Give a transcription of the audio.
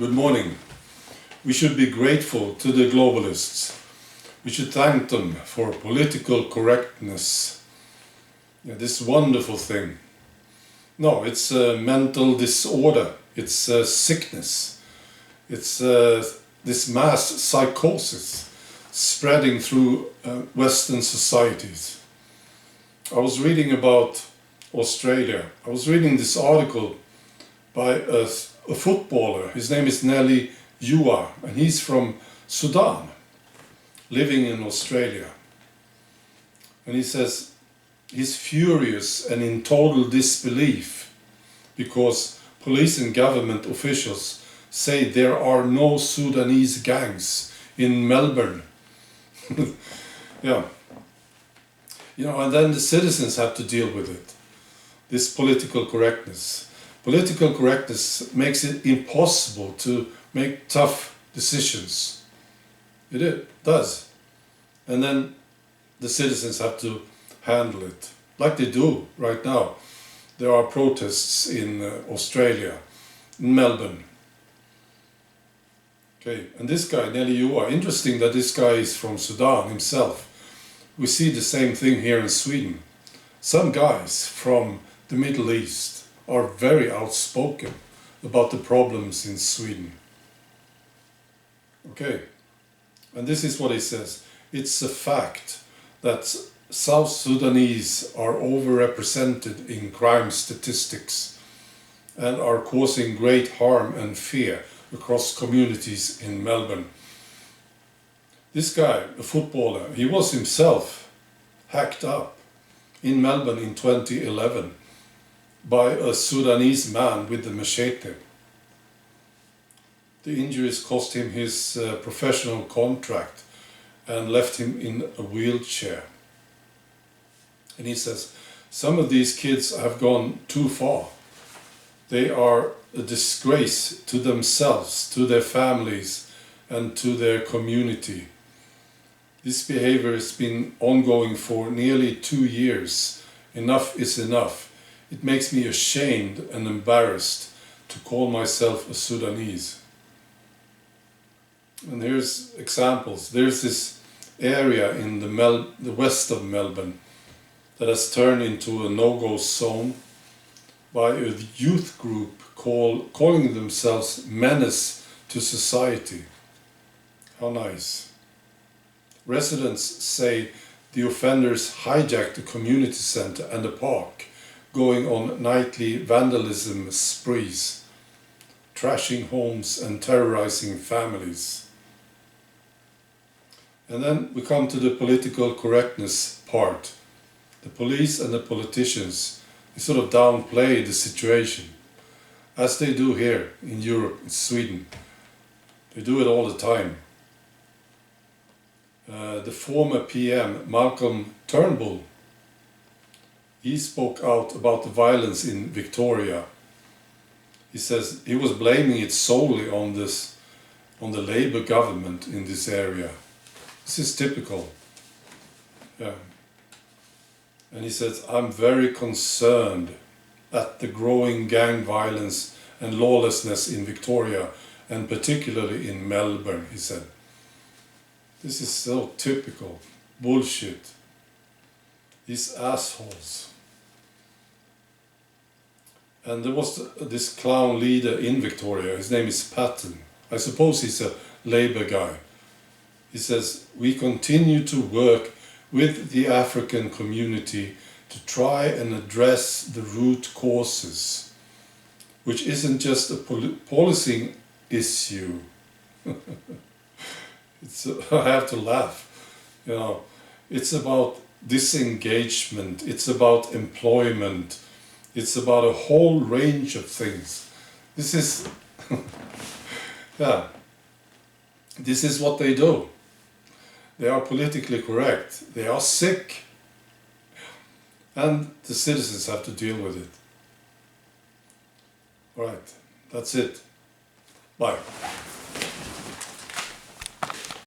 Good morning. We should be grateful to the globalists. We should thank them for political correctness. Yeah, this wonderful thing. No, it's a mental disorder. It's a sickness. It's this mass psychosis spreading through Western societies. I was reading about Australia. I was reading this article by a footballer. His name is MELBOURNE, and he's from Sudan, living in Australia. And he says he's furious and in total disbelief because police and government officials say there are no Sudanese gangs in Melbourne. Yeah. You know, and then the citizens have to deal with it. This political correctness. Political correctness makes it impossible to make tough decisions. It does. And then the citizens have to handle it, like they do right now. There are protests in Australia, in Melbourne. Okay, and this guy, MELBOURNE, interesting that this guy is from Sudan himself. We see the same thing here in Sweden. Some guys from the Middle East are very outspoken about the problems in Sweden. Okay, and this is what he says. It's a fact that South Sudanese are overrepresented in crime statistics and are causing great harm and fear across communities in Melbourne. This guy, a footballer, he was himself hacked up in Melbourne in 2011 by a Sudanese man with a machete. The injuries cost him his professional contract and left him in a wheelchair. And he says, some of these kids have gone too far. They are a disgrace to themselves, to their families, and to their community. This behavior has been ongoing for nearly 2 years. Enough is enough. It makes me ashamed and embarrassed to call myself a Sudanese. And here's examples. There's this area in the west of Melbourne that has turned into a no-go zone by a youth group calling themselves Menace to Society. How nice. Residents say the offenders hijacked the community centre and the park, going on nightly vandalism sprees, trashing homes and terrorizing families. And then we come to the political correctness part. The police and the politicians, they sort of downplay the situation, as they do here in Europe, in Sweden. They do it all the time. The former PM, Malcolm Turnbull, he spoke out about the violence in Victoria. He says he was blaming it solely on the Labour government in this area. This is typical. Yeah. And he says, I'm very concerned at the growing gang violence and lawlessness in Victoria, and particularly in Melbourne, he said. This is so typical. Bullshit. These assholes. And there was this clown leader in Victoria, his name is Patton. I suppose he's a Labour guy. He says, we continue to work with the African community to try and address the root causes, which isn't just a policing issue. I have to laugh. You know, it's about disengagement, it's about employment, it's about a whole range of things. This is, yeah, this is what they do. They are politically correct, they are sick, and the citizens have to deal with it. All right, that's it. Bye.